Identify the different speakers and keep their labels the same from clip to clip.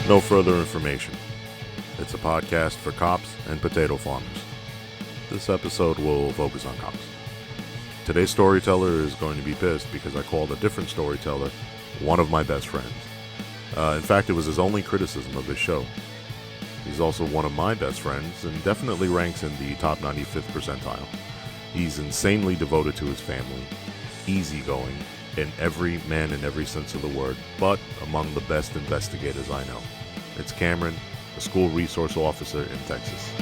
Speaker 1: No further information. It's a podcast for cops and potato farmers. This episode will focus on cops. Today's storyteller is going to be pissed because I called a different storyteller one of my best friends. In fact, it was his only criticism of this show. He's also one of my best friends and definitely ranks in the top 95th percentile. He's insanely devoted to his family, easygoing, in every man in every sense of the word, but among the best investigators I know. It's Cameron, a school resource officer in Texas.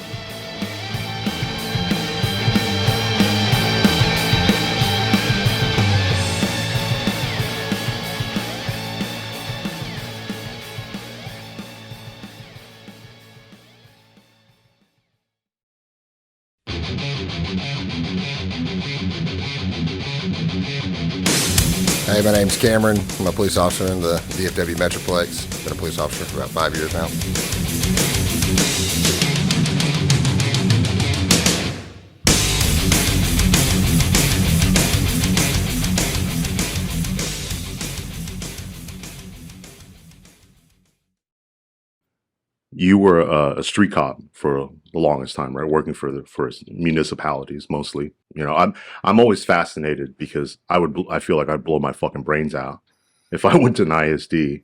Speaker 2: Hey, my name's Cameron. I'm a police officer in the DFW Metroplex. Been a police officer for about 5 years now.
Speaker 1: You were a street cop for the longest time, right? Working for municipalities mostly. You know, I'm always fascinated because I feel like I'd blow my fucking brains out if I went to an ISD.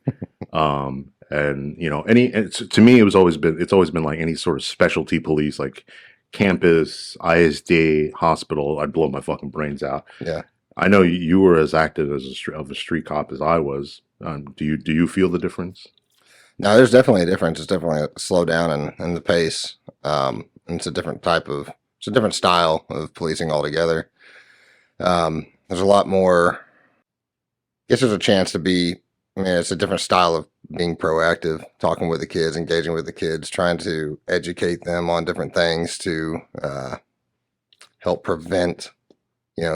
Speaker 1: And you know, to me, it's always been like any sort of specialty police, like campus, ISD, hospital. I'd blow my fucking brains out.
Speaker 2: Yeah.
Speaker 1: I know you were as active as a street cop as I was. Do you feel the difference?
Speaker 2: No, there's definitely a difference. It's definitely a slowdown in the pace. And it's a different style of policing altogether. There's a lot more, I guess there's a chance to be, it's a different style of being proactive, talking with the kids, engaging with the kids, trying to educate them on different things to help prevent,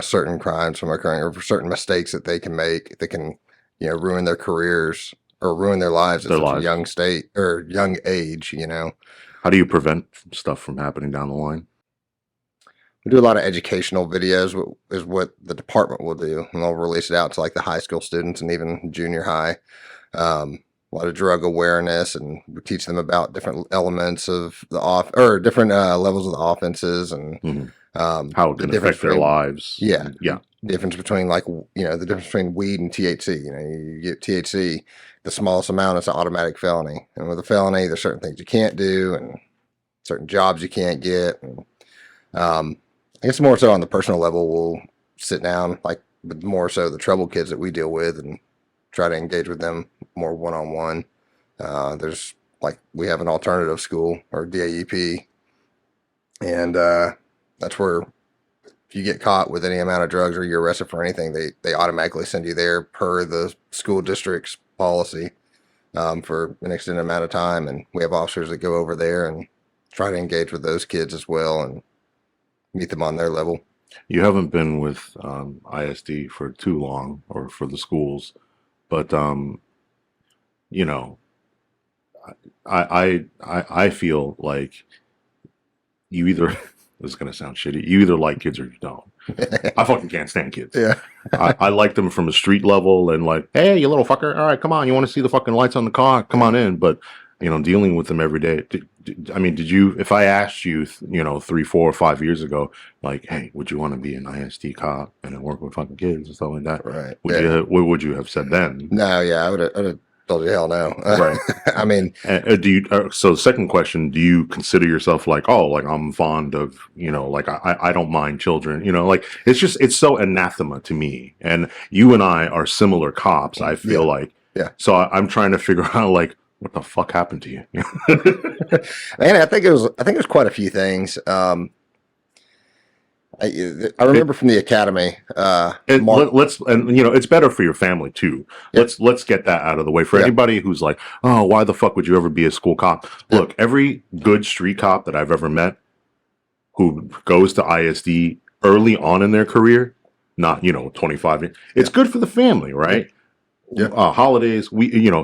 Speaker 2: certain crimes from occurring or certain mistakes that they can make that can, ruin their careers or ruin their lives at such a young age,
Speaker 1: How do you prevent stuff from happening down the line?
Speaker 2: We do a lot of educational videos is what the department will do, and they'll release it out to like the high school students and even junior high. A lot of drug awareness, and we teach them about different elements of the different levels of the offenses and
Speaker 1: how it can affect their lives.
Speaker 2: Yeah.
Speaker 1: Difference
Speaker 2: between the difference between weed and THC. You get THC, the smallest amount is an automatic felony, and with a felony, there's certain things you can't do and certain jobs you can't get. And, I guess more so on the personal level, we'll sit down, with more so the troubled kids that we deal with, and try to engage with them more one-on-one. There's we have an alternative school or DAEP, and that's where if you get caught with any amount of drugs or you're arrested for anything, they automatically send you there per the school district's policy for an extended amount of time. And we have officers that go over there and try to engage with those kids as well and meet them on their level.
Speaker 1: You haven't been with ISD for too long, or for the schools, but I feel like you either this is gonna sound shitty. You either like kids or you don't. I fucking can't stand kids.
Speaker 2: Yeah.
Speaker 1: I like them from a street level and hey, you little fucker. All right, come on. You want to see the fucking lights on the car? Come on in. But dealing with them every day. Did you? If I asked you, 3, 4, or 5 years ago, hey, would you want to be an ISD cop and work with fucking kids and stuff like that?
Speaker 2: Right.
Speaker 1: What would you have said then?
Speaker 2: No, yeah, I would have told you hell no.
Speaker 1: Right.
Speaker 2: I mean,
Speaker 1: do you? So the second question: do you consider yourself I'm fond of I don't mind children? It's so anathema to me. And you and I are similar cops. I feel
Speaker 2: yeah.
Speaker 1: So I'm trying to figure out what the fuck happened to you?
Speaker 2: Man, I think it was quite a few things. I remember from the academy.
Speaker 1: It's better for your family too.
Speaker 2: Yep.
Speaker 1: Let's get that out of the way for anybody who's oh, why the fuck would you ever be a school cop?
Speaker 2: Yep.
Speaker 1: Look, every good street cop that I've ever met who goes to ISD early on in their career, not 25 years, it's good for the family, right?
Speaker 2: Yeah.
Speaker 1: Holidays,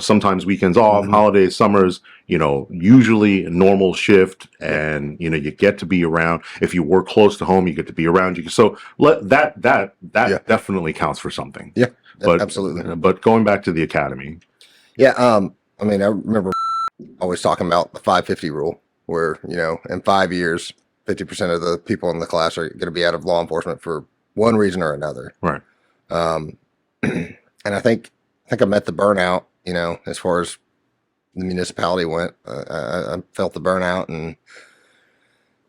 Speaker 1: sometimes weekends off, holidays, summers, usually a normal shift, and you get to be around. If you work close to home, you get to be around you. So that definitely counts for something.
Speaker 2: Yeah,
Speaker 1: but
Speaker 2: absolutely.
Speaker 1: But going back to the academy.
Speaker 2: Yeah, I remember always talking about the 550 rule, where, in 5 years, 50% of the people in the class are going to be out of law enforcement for one reason or another.
Speaker 1: Right.
Speaker 2: Um, and I met the burnout, as far as the municipality went. I felt the burnout, and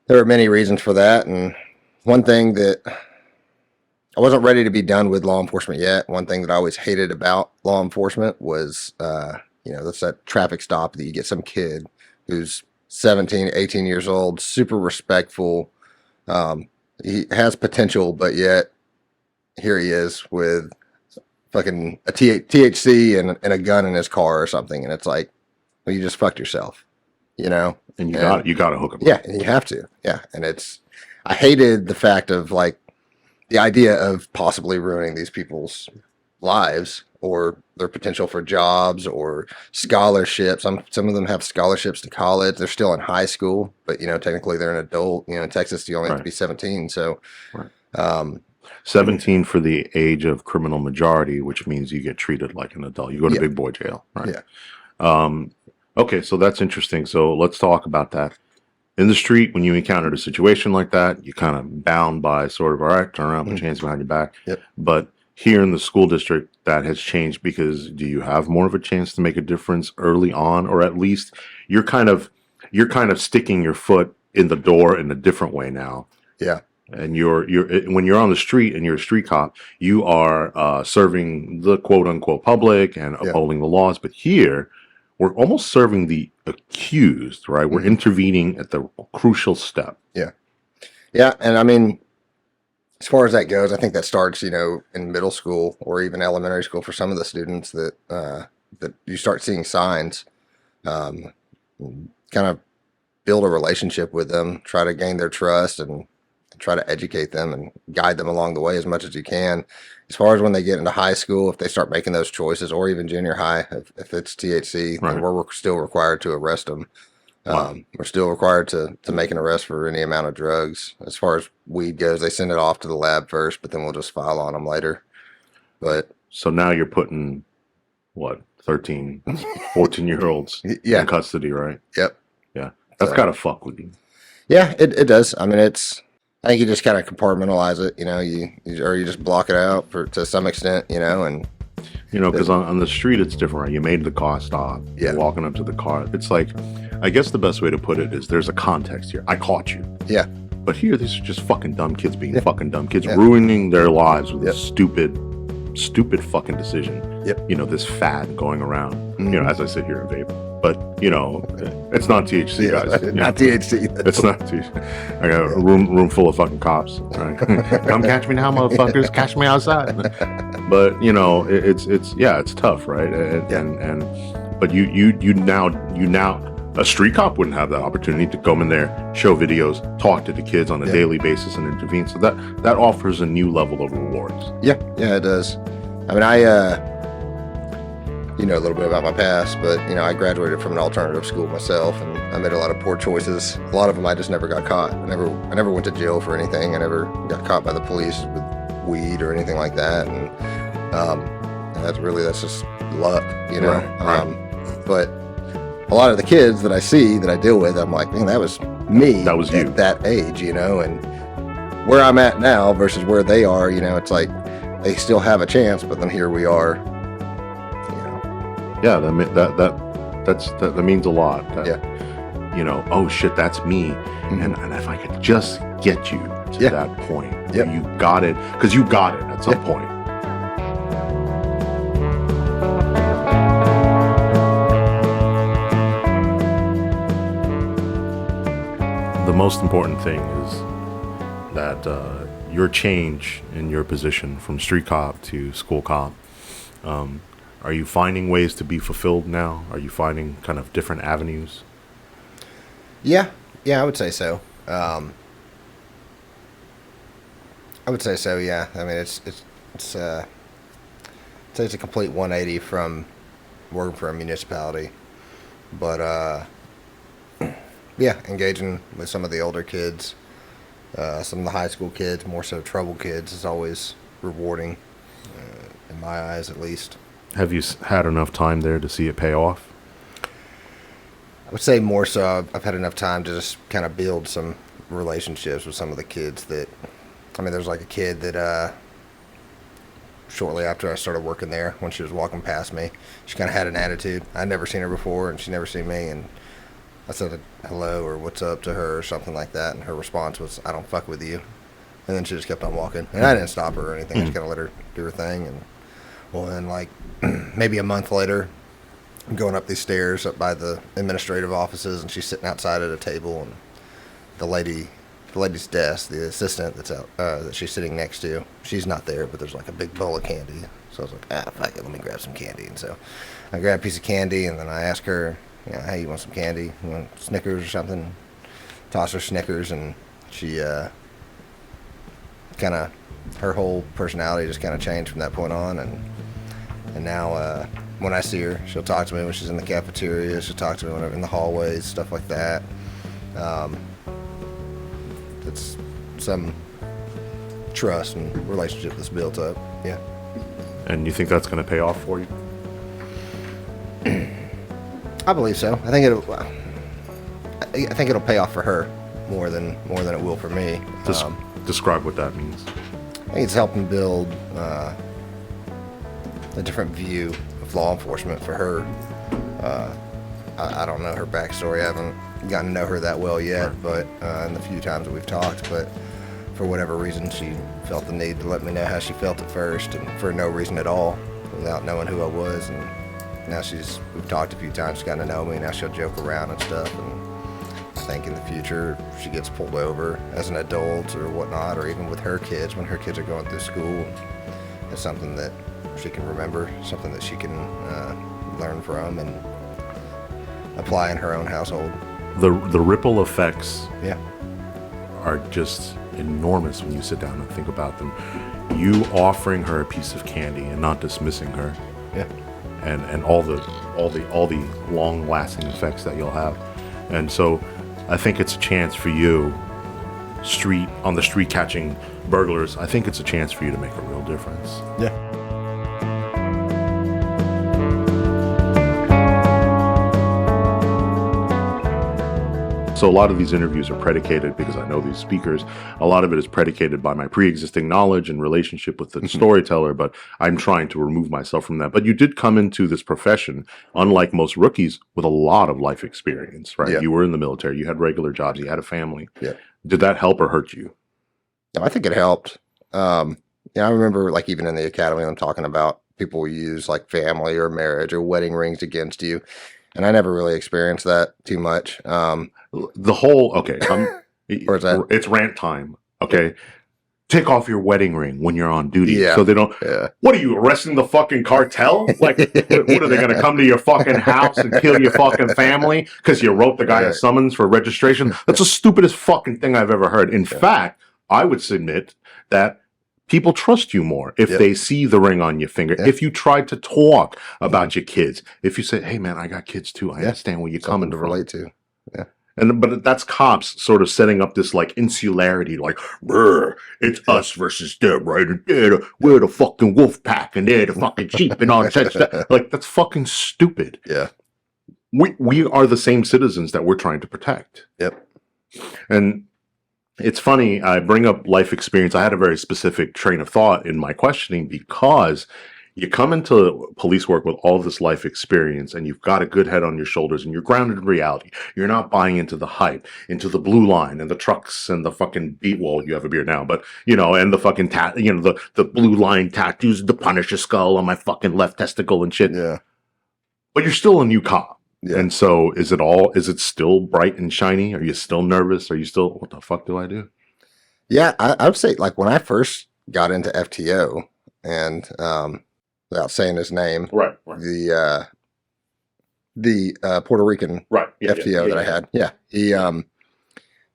Speaker 2: there were many reasons for that. And one thing that I wasn't ready to be done with law enforcement yet. One thing that I always hated about law enforcement was, that's that traffic stop that you get some kid who's 17, 18 years old, super respectful. He has potential, but yet here he is with fucking a THC and a gun in his car or something. And it's like, well, you just fucked yourself,
Speaker 1: And you got to hook him
Speaker 2: Yeah,
Speaker 1: up.
Speaker 2: and you have to. Yeah. And I hated the fact of like the idea of possibly ruining these people's lives or their potential for jobs or scholarships. Some of them have scholarships to college. They're still in high school, but technically they're an adult. In Texas, you only have to be 17. So,
Speaker 1: Right. 17 for the age of criminal majority, which means you get treated like an adult. You go to big boy jail, right?
Speaker 2: Yeah.
Speaker 1: Okay, so that's interesting. So let's talk about that. In the street, when you encountered a situation like that, you kind of bound by sort of, all right, turn around, put your hands behind your back.
Speaker 2: Yep.
Speaker 1: But here in the school district, that has changed because do you have more of a chance to make a difference early on, or at least you're kind of sticking your foot in the door in a different way now?
Speaker 2: Yeah.
Speaker 1: And you're when you're on the street and you're a street cop, you are serving the quote unquote public and upholding the laws. But here, we're almost serving the accused, right? We're intervening at the crucial step.
Speaker 2: Yeah. Yeah. And I mean, as far as that goes, I think that starts, in middle school or even elementary school for some of the students that you start seeing signs, kind of build a relationship with them, try to gain their trust and try to educate them and guide them along the way as much as you can. As far as when they get into high school, if they start making those choices, or even junior high, if it's THC, then we're still required to arrest them. We're still required to make an arrest for any amount of drugs. As far as weed goes, they send it off to the lab first, but then we'll just file on them later. But
Speaker 1: so now you're putting 13, 14-year-olds in custody, right?
Speaker 2: Yep.
Speaker 1: Yeah. That's gotta fuck with you.
Speaker 2: Yeah, it does. I mean, I think you just kind of compartmentalize it, you just block it out to some extent, and
Speaker 1: because on the street it's different, right? You made the car stop.
Speaker 2: Yeah.
Speaker 1: You're walking up to the car. It's like, I guess the best way to put it is there's a context here. I caught you.
Speaker 2: Yeah.
Speaker 1: But here, these are just fucking dumb kids being fucking dumb kids, ruining their lives with a stupid fucking decision.
Speaker 2: Yep.
Speaker 1: This fad going around, as I sit here and vape. But, it's not THC, guys.
Speaker 2: Not THC.
Speaker 1: It's not THC. I got a room full of fucking cops. Right? Come catch me now, motherfuckers. Catch me outside. But, it's tough, right? But you now, a street cop wouldn't have that opportunity to come in there, show videos, talk to the kids on a daily basis and intervene. So that offers a new level of rewards.
Speaker 2: Yeah, it does. I mean, a little bit about my past, but I graduated from an alternative school myself, and I made a lot of poor choices. A lot of them I just never got caught. I never went to jail for anything. I never got caught by the police with weed or anything like that, and that's just luck,
Speaker 1: Right.
Speaker 2: But a lot of the kids that I see that I deal with, I'm like, man, that was me.
Speaker 1: That was you
Speaker 2: at that age, and where I'm at now versus where they are, it's like they still have a chance, but then here we are.
Speaker 1: Yeah, that means a lot. Oh shit, that's me. And if I could just get you to that point, you got it, because you got it at some point. The most important thing is that your change in your position from street cop to school cop. Are you finding ways to be fulfilled now? Are you finding kind of different avenues?
Speaker 2: Yeah, I would say so. I would say so. Yeah, I mean, it's I'd say it's a complete 180 from working for a municipality, but engaging with some of the older kids, some of the high school kids, more so trouble kids, is always rewarding, in my eyes at least.
Speaker 1: Have you had enough time there to see it pay off?
Speaker 2: would say more so I've had enough time to just kind of build some relationships with some of the kids that, I mean, there's like a kid that shortly after I started working there, when she was walking past me, she kind of had an attitude. I'd never seen her before, and she'd never seen me, and I said hello or what's up to her or something like that, and her response was, I don't fuck with you. And then she just kept on walking, and I didn't stop her or anything. I just kind of let her do her thing. And well, then like maybe a month later, I'm going up these stairs up by the administrative offices, and she's sitting outside at a table, and the lady's desk, the assistant that's out that she's sitting next to, she's not there, but there's like a big bowl of candy. So I was like, fuck it, let me grab some candy. And so I grabbed a piece of candy, and then I asked her, hey, you want some candy? You want Snickers or something? Toss her Snickers, and she kind of, her whole personality just kind of changed from that point on. And now when I see her, she'll talk to me when she's in the cafeteria. She'll talk to me when I'm in the hallways, stuff like that. It's some trust and relationship that's built up. Yeah.
Speaker 1: And you think that's going to pay off for you?
Speaker 2: I believe so. I think it'll pay off for her more than it will for me.
Speaker 1: Describe what that means.
Speaker 2: I think it's helping build a different view of law enforcement for her. I don't know her backstory. I haven't gotten to know her that well yet, but in the few times that we've talked, but for whatever reason, she felt the need to let me know how she felt at first, and for no reason at all, without knowing who I was. And now we've talked a few times, she's gotten to know me. Now she'll joke around and stuff. And I think in the future, if she gets pulled over as an adult or whatnot, or even with her kids, when her kids are going through school, it's something that she can remember, something that she can learn from and apply in her own household.
Speaker 1: The ripple effects
Speaker 2: Yeah.
Speaker 1: are just enormous when you sit down and think about them. You offering her a piece of candy and not dismissing her.
Speaker 2: Yeah.
Speaker 1: And all the long lasting effects that you'll have. And so I think it's a chance for you, on the street catching burglars, I think it's a chance for you to make a real difference.
Speaker 2: Yeah.
Speaker 1: So a lot of these interviews are predicated, because I know these speakers, a lot of it is predicated by my pre-existing knowledge and relationship with the storyteller, but I'm trying to remove myself from that. But you did come into this profession, unlike most rookies, with a lot of life experience, right?
Speaker 2: Yeah.
Speaker 1: You were in the military, you had regular jobs, you had a family.
Speaker 2: Yeah.
Speaker 1: Did that help or hurt you?
Speaker 2: No, I think it helped. I remember like even in the academy, I'm talking about people use like family or marriage or wedding rings against you. And I never really experienced that too much.
Speaker 1: It's rant time. Okay. Take off your wedding ring when you're on duty.
Speaker 2: Yeah.
Speaker 1: So they don't, what are you, arresting the fucking cartel? Like, what are they going to come to your fucking house and kill your fucking family because you wrote the guy a summons for registration? That's the stupidest fucking thing I've ever heard. In fact, I would submit that people trust you more if they see the ring on your finger. If you try to talk about your kids, if you say, hey man, I got kids too. I understand where you're coming
Speaker 2: to
Speaker 1: from.
Speaker 2: relate to. Yeah.
Speaker 1: But that's cops sort of setting up this like insularity, like, it's us versus them, right? And we're the fucking wolf pack and they're the fucking sheep and all that stuff. Like, that's fucking stupid.
Speaker 2: Yeah.
Speaker 1: We are the same citizens that we're trying to protect.
Speaker 2: Yep.
Speaker 1: And it's funny, I bring up life experience. I had a very specific train of thought in my questioning, because you come into police work with all this life experience and you've got a good head on your shoulders and you're grounded in reality. You're not buying into the hype, into the blue line and the trucks and the fucking you have a beard now, but and the fucking the blue line tattoos, the Punisher skull on my fucking left testicle and shit.
Speaker 2: Yeah.
Speaker 1: But you're still a new cop.
Speaker 2: Yeah.
Speaker 1: And so is it still bright and shiny? Are you still nervous? Are you still, what the fuck do I do?
Speaker 2: Yeah. I would say like when I first got into FTO and, without saying his name,
Speaker 1: right.
Speaker 2: The Puerto Rican FTO that I had. Yeah.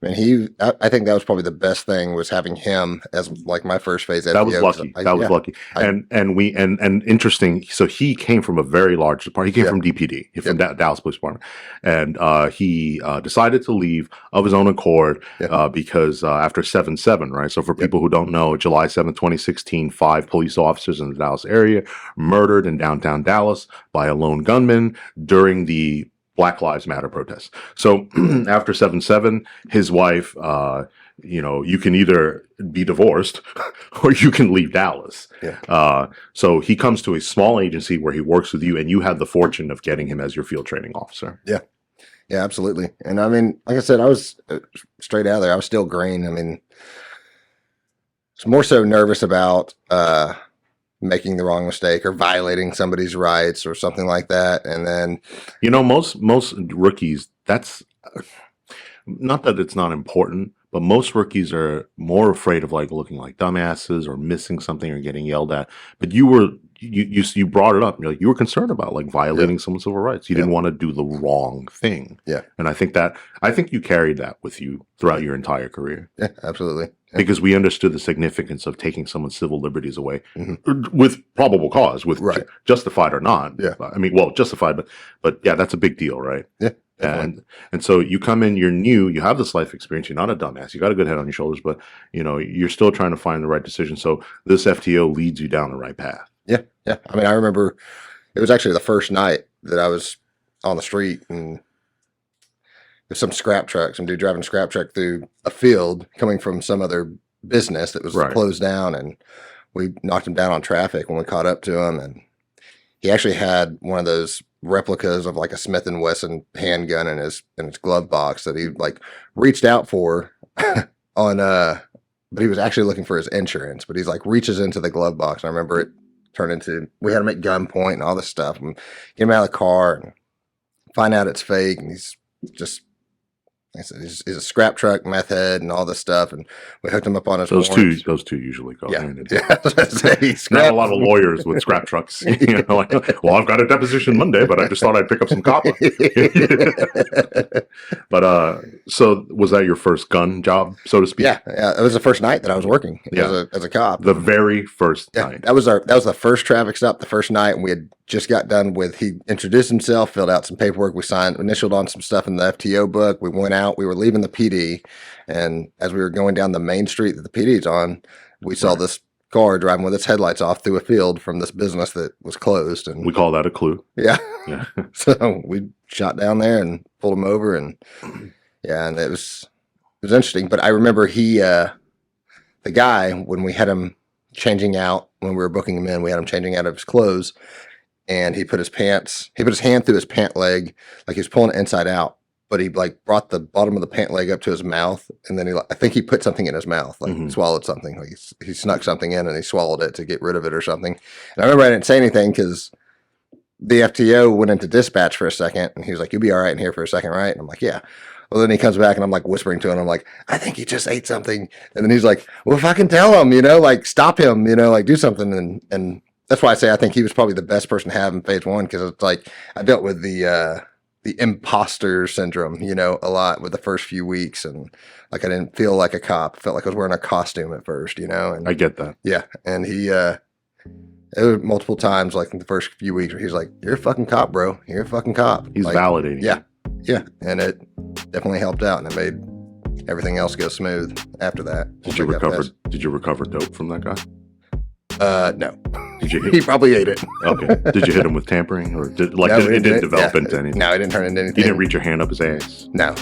Speaker 2: I think that was probably the best thing, was having him as like my first phase FTO.
Speaker 1: That was lucky. That was lucky. And interesting. So he came from a very large department. He came from DPD, from Dallas Police Department, and he decided to leave of his own accord because after 7/7, right? So for people who don't know, July 7th, 2016, 5 police officers in the Dallas area murdered in downtown Dallas by a lone gunman during the Black Lives Matter protests. So after 7/7, his wife, you can either be divorced or you can leave Dallas.
Speaker 2: Yeah.
Speaker 1: So he comes to a small agency where he works with you, and you had the fortune of getting him as your field training officer.
Speaker 2: Yeah. Yeah, absolutely. And I mean, like I said, I was straight out of there. I was still green. I mean, I was more so nervous about making the wrong mistake or violating somebody's rights or something like that. And then,
Speaker 1: most rookies, that's not that it's not important, but most rookies are more afraid of like looking like dumbasses or missing something or getting yelled at. But you brought it up. You were concerned about like violating someone's civil rights. You didn't want to do the wrong thing.
Speaker 2: Yeah.
Speaker 1: And I think you carried that with you throughout your entire career.
Speaker 2: Yeah, absolutely. Yeah.
Speaker 1: Because we understood the significance of taking someone's civil liberties away with probable cause, with justified or not.
Speaker 2: Yeah.
Speaker 1: I mean, well, justified, but yeah, that's a big deal, right?
Speaker 2: Yeah.
Speaker 1: And so you come in, you're new, you have this life experience, you're not a dumbass, you got a good head on your shoulders, but you're still trying to find the right decision. So this FTO leads you down the right path.
Speaker 2: Yeah. Yeah. I mean, I remember it was actually the first night that I was on the street, and there's some dude driving a scrap truck through a field coming from some other business that was closed down, and we knocked him down on traffic when we caught up to him. And he actually had one of those replicas of like a Smith & Wesson handgun in his glove box that he like reached out for on but he was actually looking for his insurance, but he's like reaches into the glove box, and I remember it turned into, we had him at gunpoint and all this stuff, and get him out of the car and find out it's fake, and he's just, like I said, he's a scrap truck, meth head, and all this stuff, and we hooked him up on his
Speaker 1: Those two usually go hand in hand.
Speaker 2: Yeah.
Speaker 1: Not a lot of lawyers with scrap trucks. Like, well, I've got a deposition Monday, but I just thought I'd pick up some copper. But so was that your first gun job, so to speak?
Speaker 2: Yeah. It was the first night that I was working as a cop.
Speaker 1: The very first night.
Speaker 2: That was the first traffic stop, the first night, and we had just got done with, he introduced himself, filled out some paperwork, we initialed on some stuff in the FTO book, we went out, we were leaving the PD, and as we were going down the main street that the PD's on, we saw this car driving with its headlights off through a field from this business that was closed. And
Speaker 1: we call that a clue.
Speaker 2: Yeah. So we shot down there and pulled him over, and and it was interesting. But I remember the guy, when we had him changing out, when we were booking him in, we had him changing out of his clothes, and he put his hand through his pant leg, like he was pulling it inside out, but he like brought the bottom of the pant leg up to his mouth, and then I think he put something in his mouth, like swallowed something, like he snuck something in and he swallowed it to get rid of it or something. And I remember I didn't say anything because the FTO went into dispatch for a second, and he was like, "You'll be all right in here for a second, right?" And I'm like, "Yeah." Well, then he comes back, and I'm like whispering to him, I'm like, "I think he just ate something." And then he's like, "Well, if I can tell him, like stop him, like do something." And that's why I say I think he was probably the best person to have in phase one, because it's like I dealt with the imposter syndrome, a lot with the first few weeks, and like I didn't feel like a cop. I felt like I was wearing a costume at first, And
Speaker 1: I get that.
Speaker 2: Yeah, and he it was multiple times, like in the first few weeks, where he's like, "You're a fucking cop, bro. You're a fucking cop."
Speaker 1: He's
Speaker 2: like,
Speaker 1: validating.
Speaker 2: Yeah, and it definitely helped out, and it made everything else go smooth after that.
Speaker 1: Did you recover dope from that guy?
Speaker 2: No.
Speaker 1: Did you
Speaker 2: He probably ate it.
Speaker 1: Okay. Did you hit him with tampering, or it didn't develop into anything?
Speaker 2: No, it didn't turn into anything.
Speaker 1: You didn't reach your hand up his ass?
Speaker 2: No.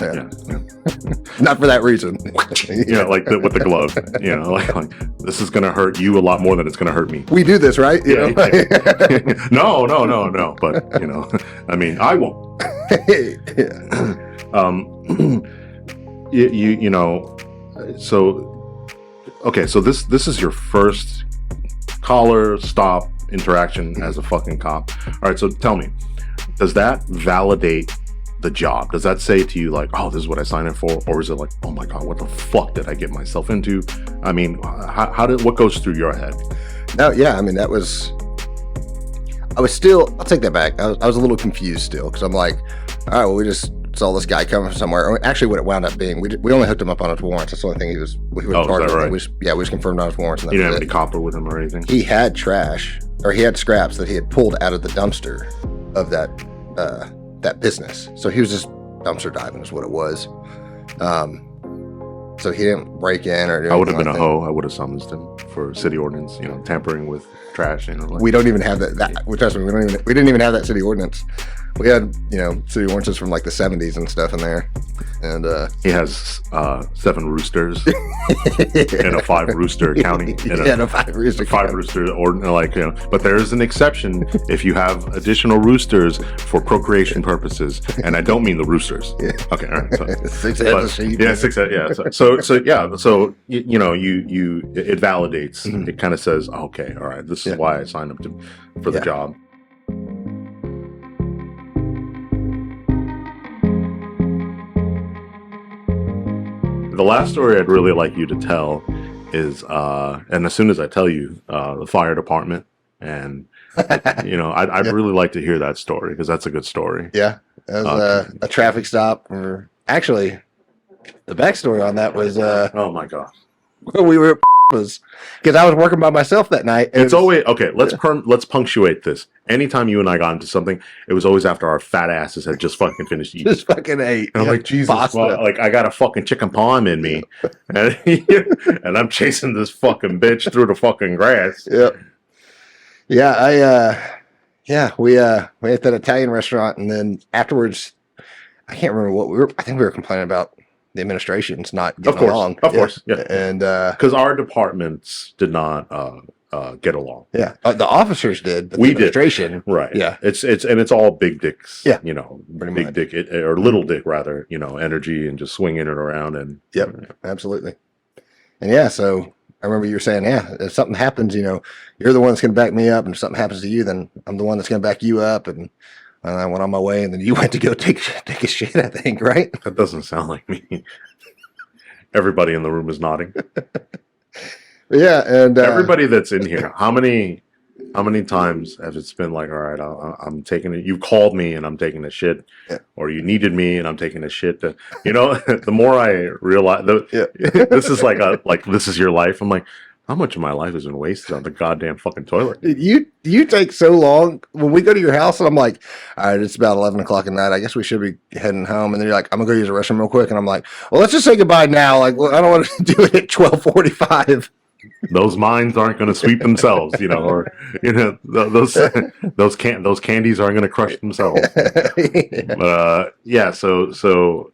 Speaker 2: Not for that reason.
Speaker 1: Like with the glove. Like this is gonna hurt you a lot more than it's gonna hurt me.
Speaker 2: We do this, right?
Speaker 1: No. But I mean, I won't. So okay, so this is your first collar stop interaction as a fucking cop. All right, so tell me, does that validate the job? Does that say to you like, "Oh, this is what I signed up for," or is it like, "Oh my god, what the fuck did I get myself into"? I mean, what goes through your head?
Speaker 2: No, yeah, I mean I was still, I'll take that back. I was a little confused still, because I'm like, all right, well, we just saw this guy coming from somewhere. Actually, what it wound up being, we only hooked him up on his warrants. That's the only thing he was charged with. Right? We just confirmed on his warrants. And
Speaker 1: you didn't have any copper with him or anything? He
Speaker 2: had trash, or he had scraps that he had pulled out of the dumpster of that business. So he was just dumpster diving is what it was. So he didn't break in or do anything.
Speaker 1: I would have been a hoe. I would have summoned him for city ordinance, tampering with trash.
Speaker 2: We don't even have that. Trust me, we didn't even have that city ordinance. We had, city ordinances from like the 70s and stuff in there. And
Speaker 1: he has 7 roosters in a 5 rooster county.
Speaker 2: In a 5 rooster
Speaker 1: county. Rooster, or but there is an exception if you have additional roosters for procreation purposes, and I don't mean the roosters.
Speaker 2: Yeah.
Speaker 1: Okay, all right.
Speaker 2: 6 heads of sheep.
Speaker 1: Yeah, 6 heads. Yeah. So it validates. Mm-hmm. It kind of says, okay, all right, this is why I signed up for the job. The last story I'd really like you to tell is, and as soon as I tell you, the fire department, and I'd really like to hear that story because that's a good story.
Speaker 2: Yeah, it was a traffic stop. Actually, the backstory on that was,
Speaker 1: oh my god,
Speaker 2: we were because I was working by myself that night.
Speaker 1: It's always okay. Let's punctuate this. Anytime you and I got into something, it was always after our fat asses had just fucking finished eating.
Speaker 2: Just fucking ate.
Speaker 1: And I'm like, Jesus, like I got a fucking chicken palm in me, and, and I'm chasing this fucking bitch through the fucking grass.
Speaker 2: Yep. Yeah, we ate that Italian restaurant, and then afterwards, I can't remember what we were. I think we were complaining about the administration's not getting along.
Speaker 1: Of course, yeah.
Speaker 2: And
Speaker 1: because our departments did not get along.
Speaker 2: Yeah, the officers did, but
Speaker 1: we
Speaker 2: the administration,
Speaker 1: did. Right?
Speaker 2: Yeah,
Speaker 1: it's all big dicks.
Speaker 2: Yeah,
Speaker 1: pretty big much. Dick or little dick rather. Energy and just swinging it around and.
Speaker 2: Yep, absolutely. And yeah, so I remember you were saying, if something happens, you're the one that's going to back me up, and if something happens to you, then I'm the one that's going to back you up, and I went on my way, and then you went to go take a shit, I think, right?
Speaker 1: That doesn't sound like me. Everybody in the room is nodding.
Speaker 2: Yeah, and
Speaker 1: everybody that's in here, how many times have it been like, all right, I'm taking it. You called me and I'm taking a shit, or you needed me and I'm taking a shit. The more I realize, this is this is your life. I'm like, how much of my life has been wasted on the goddamn fucking toilet?
Speaker 2: You take so long. When we go to your house and I'm like, all right, it's about 11 o'clock at night. I guess we should be heading home. And then you're like, I'm going to go use the restroom real quick. And I'm like, well, let's just say goodbye now. Like, well, I don't want to do it at 12:45.
Speaker 1: Those minds aren't going to sweep themselves, or those candies aren't going to crush themselves.
Speaker 2: So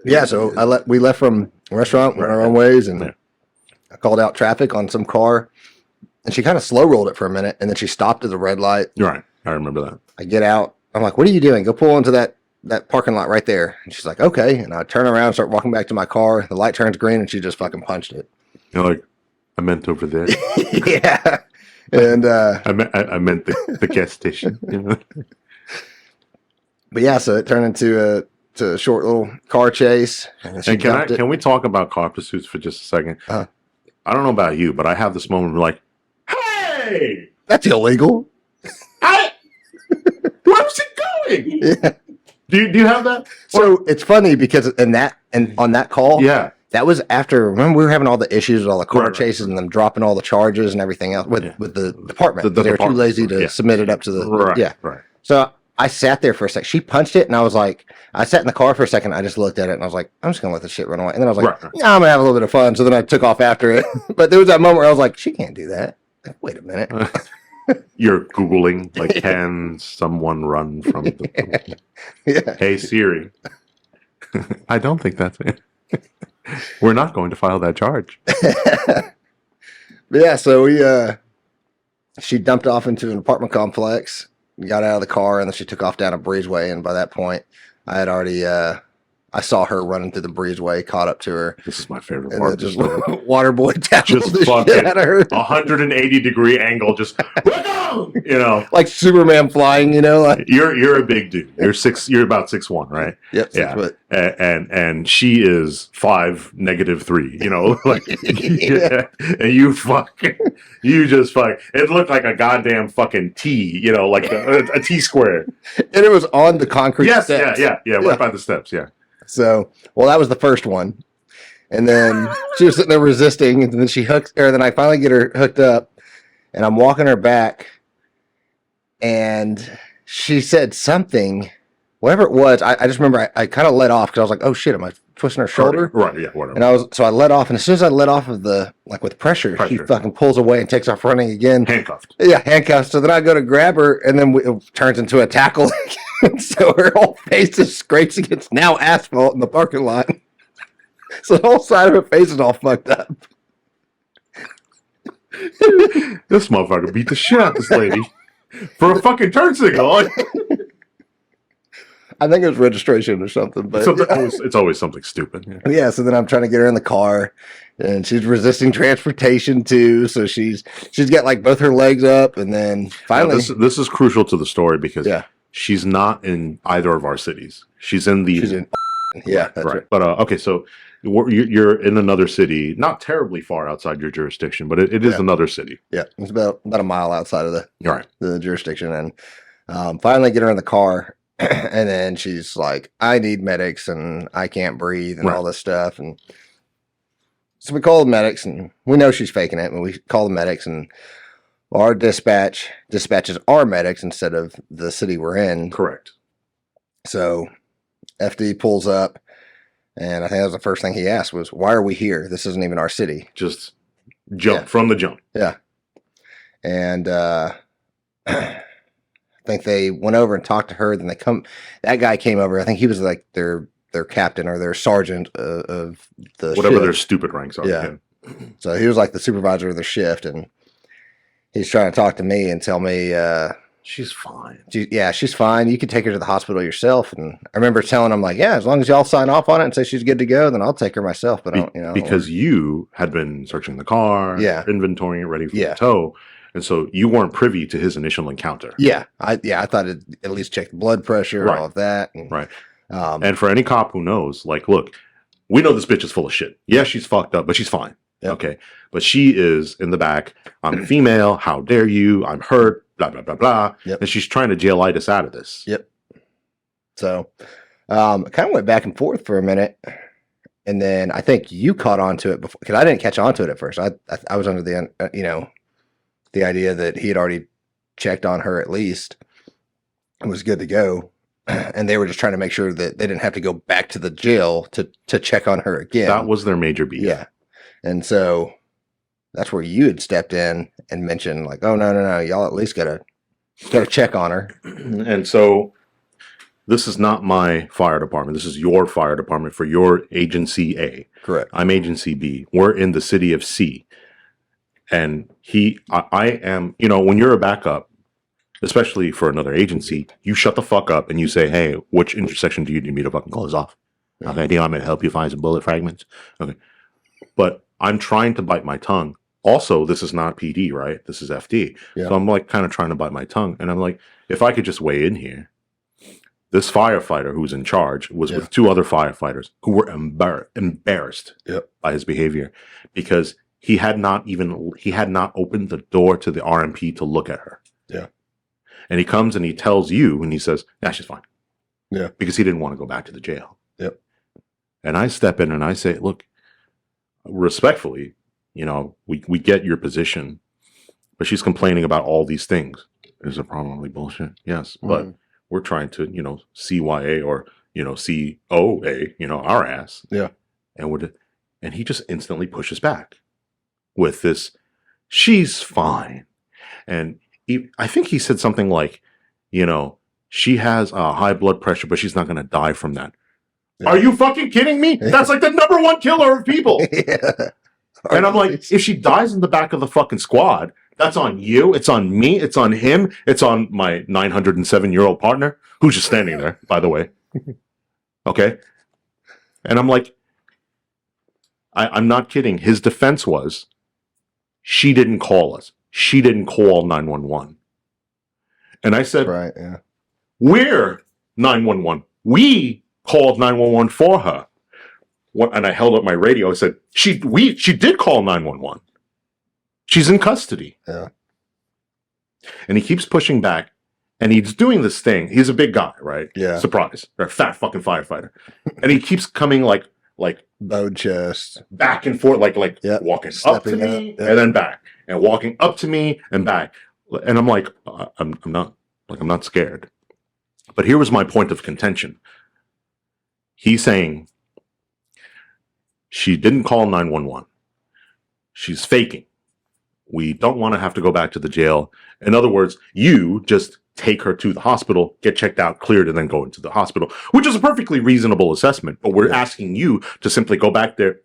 Speaker 2: we left from the restaurant, went our own ways, and I called out traffic on some car, and she kind of slow rolled it for a minute, and then she stopped at the red light.
Speaker 1: Right, I remember that.
Speaker 2: I get out. I'm like, "What are you doing? Go pull into that parking lot right there." And she's like, "Okay." And I turn around, start walking back to my car. The light turns green, and she just fucking punched it.
Speaker 1: You're like, I meant over there.
Speaker 2: Yeah, and
Speaker 1: I meant the gas station.
Speaker 2: But yeah, so it turned into a short little car chase. And
Speaker 1: can we talk about car pursuits for just a second? I don't know about you, but I have this moment where like, hey,
Speaker 2: that's illegal.
Speaker 1: Where's it going?
Speaker 2: Yeah.
Speaker 1: Do you have that?
Speaker 2: So it's funny because on that call, that was after. Remember, we were having all the issues with all the car chases and them dropping all the charges and everything else with the department. They were too lazy to submit it up to the
Speaker 1: right.
Speaker 2: So I sat there for a second. She punched it, and I was like, I sat in the car for a second. I just looked at it, and I was like, I'm just gonna let this shit run away. And then I was like, I'm gonna have a little bit of fun. So then I took off after it. But there was that moment where I was like, she can't do that. Like, wait a minute.
Speaker 1: You're Googling, like, can someone run from the... Hey, Siri. I don't think that's it. We're not going to file that charge.
Speaker 2: Yeah, so she dumped off into an apartment complex, got out of the car, and then she took off down a breezeway. And by that point, I had already... I saw her running through the breezeway, caught up to her.
Speaker 1: This is my favorite part.
Speaker 2: Just waterboy tackled
Speaker 1: just
Speaker 2: the shit out of her.
Speaker 1: 180-degree angle, just
Speaker 2: like Superman flying. Like
Speaker 1: you're a big dude. You're about 6'1", right?
Speaker 2: Yep. 6 foot.
Speaker 1: And she is 5'-3". Like, and you just fuck. It looked like a goddamn fucking T. Like a T square.
Speaker 2: And it was on the concrete steps.
Speaker 1: Yeah. Right by the steps. Yeah.
Speaker 2: So, that was the first one. And then she was sitting there resisting, and then then I finally get her hooked up, and I'm walking her back, and she said something, whatever it was. I just remember I kind of let off because I was like, oh shit, am I twisting her shoulder?
Speaker 1: Right, yeah, whatever.
Speaker 2: And I let off, and as soon as I let off of with pressure, she fucking pulls away and takes off running again.
Speaker 1: Handcuffed.
Speaker 2: Yeah, handcuffed. So then I go to grab her, and then it turns into a tackle. So her whole face is scraped against now asphalt in the parking lot. So the whole side of her face is all fucked up.
Speaker 1: This motherfucker beat the shit out of this lady for a fucking turn signal.
Speaker 2: I think it was registration or something, but
Speaker 1: It's always something stupid.
Speaker 2: Yeah, so then I'm trying to get her in the car, and she's resisting transportation too. So she's got like both her legs up, and then finally,
Speaker 1: this is crucial to the story because
Speaker 2: yeah,
Speaker 1: she's not in either of our cities. She's in
Speaker 2: yeah, that's right.
Speaker 1: But okay, so you're in another city, not terribly far outside your jurisdiction, but it is another city.
Speaker 2: Yeah, it's about a mile outside of
Speaker 1: the
Speaker 2: jurisdiction, and finally get her in the car. And then she's like, I need medics and I can't breathe and all this stuff. And so we call the medics, and we know she's faking it. And we call the medics, and our dispatches our medics instead of the city we're in.
Speaker 1: Correct.
Speaker 2: So FD pulls up, and I think that was the first thing he asked was, why are we here? This isn't even our city.
Speaker 1: Just jump from the jump.
Speaker 2: Yeah. And I think they went over and talked to her. Then that guy came over. I think he was like their captain or their sergeant of the
Speaker 1: whatever
Speaker 2: shift.
Speaker 1: Their stupid ranks are.
Speaker 2: Yeah. So he was like the supervisor of the shift, and he's trying to talk to me and tell me
Speaker 1: she's fine.
Speaker 2: She's fine. You can take her to the hospital yourself. And I remember telling him like, yeah, as long as y'all sign off on it and say she's good to go, then I'll take her myself. But I don't,
Speaker 1: because you had been searching the car, inventorying it ready for the tow. And so you weren't privy to his initial encounter.
Speaker 2: I thought it'd at least check the blood pressure, all of that. And,
Speaker 1: and for any cop who knows, like, look, we know this bitch is full of shit. Yeah, she's fucked up, but she's fine. Yep. Okay. But she is in the back. I'm female. How dare you? I'm hurt. Blah, blah, blah, blah.
Speaker 2: Yep.
Speaker 1: And she's trying to jailitis us out of this.
Speaker 2: Yep. So I kind of went back and forth for a minute. And then I think you caught on to it before, because I didn't catch on to it at first. I was under the, the idea that he had already checked on her at least and was good to go. And they were just trying to make sure that they didn't have to go back to the jail to check on her again.
Speaker 1: That was their major beef.
Speaker 2: Yeah. And so that's where you had stepped in and mentioned like, oh, no. Y'all at least gotta check on her.
Speaker 1: And so this is not my fire department. This is your fire department for your agency A.
Speaker 2: Correct.
Speaker 1: I'm agency B. We're in the city of C. And I am, when you're a backup, especially for another agency, you shut the fuck up and you say, hey, which intersection do you need me to fucking close off? Yeah. Okay, do you want me to help you find some bullet fragments? Okay. But I'm trying to bite my tongue. Also, this is not PD, right? This is FD. Yeah. So I'm like kind of trying to bite my tongue. And I'm like, if I could just weigh in here. This firefighter who's in charge was with two other firefighters who were embarrassed by his behavior because he had not opened the door to the RMP to look at her. Yeah. And he comes and he tells you and he says, yeah, she's fine. Yeah. Because he didn't want to go back to the jail. Yep. And I step in and I say, look, respectfully, we get your position, but she's complaining about all these things. Is it probably bullshit? Yes. But we're trying to, CYA or, COA, our ass. Yeah. And he just instantly pushes back with this, she's fine. And I think he said something like, she has a high blood pressure, but she's not going to die from that. Yeah. Are you fucking kidding me? That's like the number one killer of people. Yeah. And I'm like, if she dies in the back of the fucking squad, that's on you. It's on me. It's on him. It's on my 907-year-old partner, who's just standing there, by the way. Okay? And I'm like, I'm not kidding. His defense was, she didn't call us. She didn't call 911. And I said, right, yeah. We're 911. We called 911 for her. And I held up my radio. I said, she did call 911. She's in custody. Yeah. And he keeps pushing back. And he's doing this thing. He's a big guy, right? Yeah. Surprise. Or a fat fucking firefighter. And he keeps coming like
Speaker 2: bowed chest.
Speaker 1: Back and forth, walking up to me and then back. And walking up to me and back. And I'm like, I'm not scared. But here was my point of contention. He's saying she didn't call 911. She's faking. We don't want to have to go back to the jail. In other words, you just take her to the hospital, get checked out, cleared, and then go into the hospital, which is a perfectly reasonable assessment. But we're asking you to simply go back there,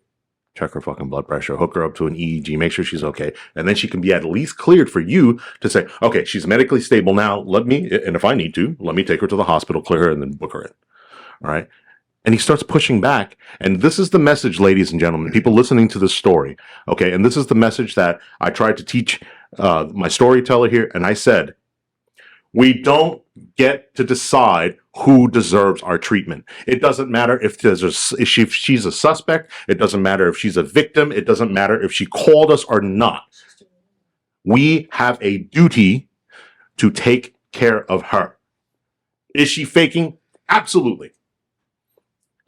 Speaker 1: check her fucking blood pressure, hook her up to an EEG, make sure she's okay. And then she can be at least cleared for you to say, okay, she's medically stable now. And if I need to, let me take her to the hospital, clear her, and then book her in. All right. And he starts pushing back. And this is the message, ladies and gentlemen, people listening to this story. Okay. And this is the message that I tried to teach my storyteller here. And I said, we don't get to decide who deserves our treatment. It doesn't matter if she's a suspect. It doesn't matter if she's a victim. It doesn't matter if she called us or not. We have a duty to take care of her. Is she faking? Absolutely.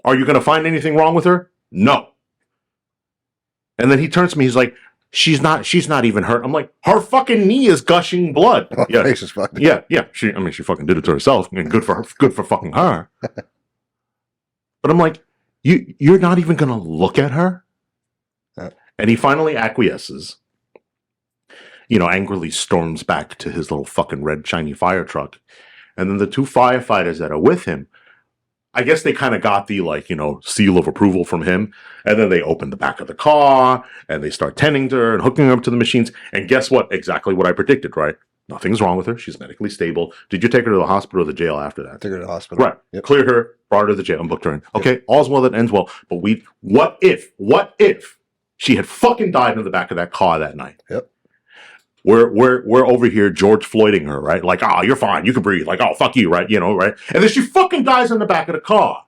Speaker 1: Are you going to find anything wrong with her? No. And then he turns to me, he's like, she's not even hurt. I'm like, her fucking knee is gushing blood.
Speaker 2: Oh,
Speaker 1: yeah. Yeah. She fucking did it to herself, and good for fucking her. But I'm like, you're not even going to look at her? And he finally acquiesces, angrily storms back to his little fucking red shiny fire truck. And then the two firefighters that are with him, I guess they kind of got the, seal of approval from him. And then they open the back of the car and they start tending to her and hooking her up to the machines. And guess what? Exactly what I predicted, right? Nothing's wrong with her. She's medically stable. Did you take her to the hospital or the jail after that?
Speaker 2: Took her to the hospital.
Speaker 1: Right. Yep. Cleared her, brought her to the jail and booked her in. Okay. Yep. All's well that ends well. But what if she had fucking died in the back of that car that night?
Speaker 2: Yep.
Speaker 1: We're over here George Floyding her, right? Like, oh, you're fine, you can breathe. Like, oh, fuck you, right? Right? And then she fucking dies in the back of the car.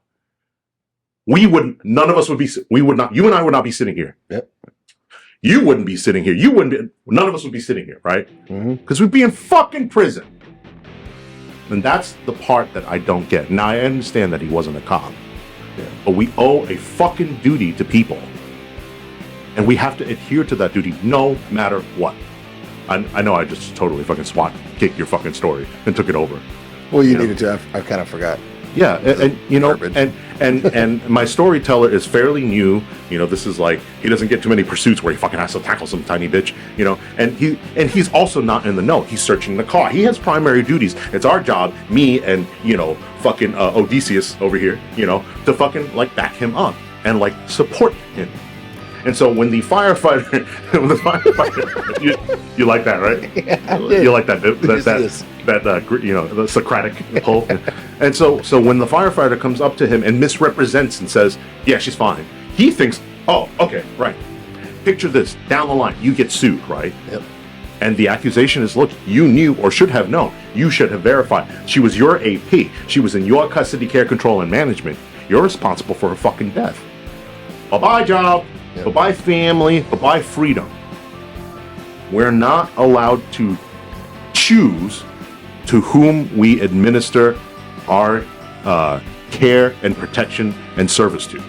Speaker 1: You and I would not be sitting here.
Speaker 2: Yep.
Speaker 1: You wouldn't be sitting here. None of us would be sitting here, right? Because we'd be in fucking prison. And that's the part that I don't get. Now, I understand that he wasn't a cop. Yeah. But we owe a fucking duty to people. And we have to adhere to that duty no matter what. I know I just totally fucking SWAT kicked your fucking story and took it over.
Speaker 2: Well, you needed to. I kind of forgot.
Speaker 1: Yeah, and my storyteller is fairly new. This is like, he doesn't get too many pursuits where he fucking has to tackle some tiny bitch. And he's also not in the know. He's searching the car. He has primary duties. It's our job, me and fucking Odysseus over here, to fucking back him up and support him. And so when the firefighter, you like that, right?
Speaker 2: Yeah, I did.
Speaker 1: You like that the Socratic pull. And so when the firefighter comes up to him and misrepresents and says, yeah, she's fine, he thinks, oh, okay, right. Picture this, down the line, you get sued, right?
Speaker 2: Yep.
Speaker 1: And the accusation is, look, you knew or should have known. You should have verified. She was your AP. She was in your custody, care, control, and management. You're responsible for her fucking death. Bye-bye, job. Yep. Bye-bye, family. Bye-bye, freedom. We're not allowed to choose to whom we administer our care and protection and service to,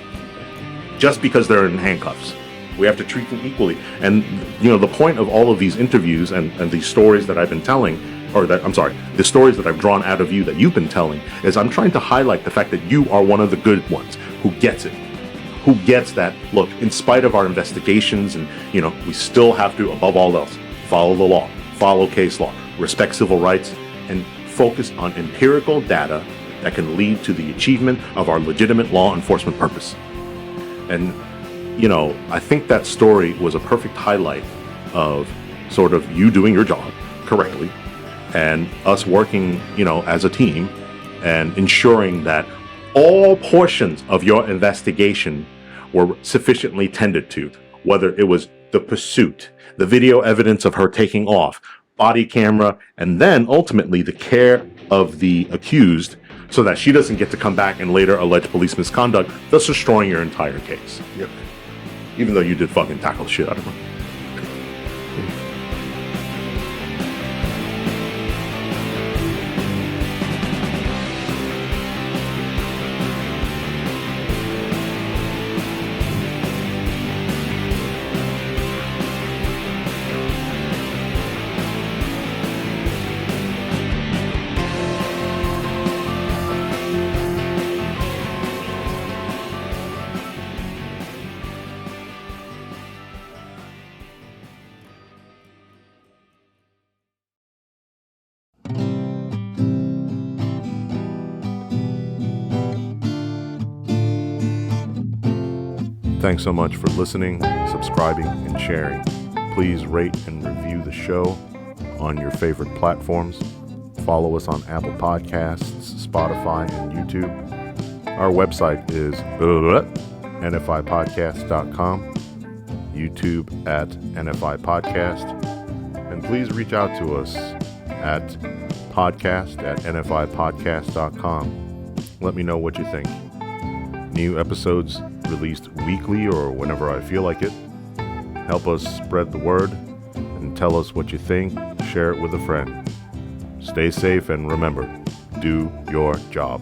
Speaker 1: just because they're in handcuffs. We have to treat them equally. And, the point of all of these interviews and these stories that I've been telling, the stories that I've drawn out of you that you've been telling, is I'm trying to highlight the fact that you are one of the good ones who gets it. Who gets that, look, in spite of our investigations and, we still have to, above all else, follow the law, follow case law, respect civil rights, and focus on empirical data that can lead to the achievement of our legitimate law enforcement purpose. And, I think that story was a perfect highlight of sort of you doing your job correctly and us working, as a team and ensuring that all portions of your investigation were sufficiently tended to, whether it was the pursuit, the video evidence of her taking off, body camera, and then ultimately the care of the accused so that she doesn't get to come back and later allege police misconduct, thus destroying your entire case.
Speaker 2: Yep.
Speaker 1: Even though you did fucking tackle the shit out of her. Thanks so much for listening, subscribing, and sharing. Please rate and review the show on your favorite platforms. Follow us on Apple Podcasts, Spotify, and YouTube. Our website is nfipodcast.com, YouTube at NFI Podcast, and please reach out to us at podcast@nfipodcast.com. Let me know what you think. New episodes released weekly or whenever I feel like it. Help us spread the word and tell us what you think. Share it with a friend. Stay safe and remember, do your job.